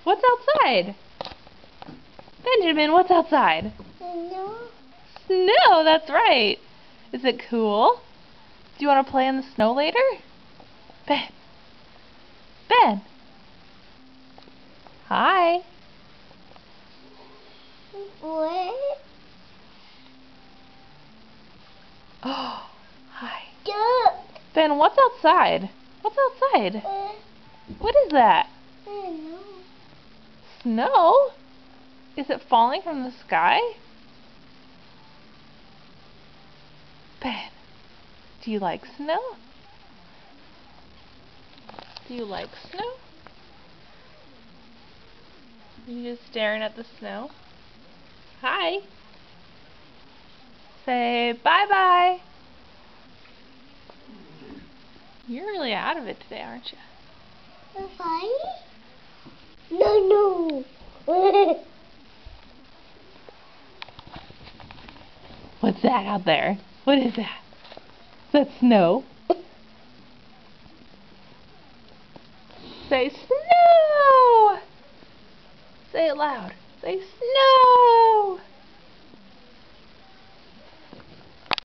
What's outside? Benjamin, what's outside? No. Snow, that's right. Is it cool? Do you want to play in the snow later? Ben. Ben. Hi. What? Oh, hi. Duck. Ben, what's outside? What's outside? What is that? No. Snow? Is it falling from the sky? Ben, do you like snow? Do you like snow? Are you just staring at the snow? Hi. Say bye-bye. You're really out of it today, aren't you? Hi? No. What's that out there? What is that? Is that snow? Say snow! Say it loud. Say snow!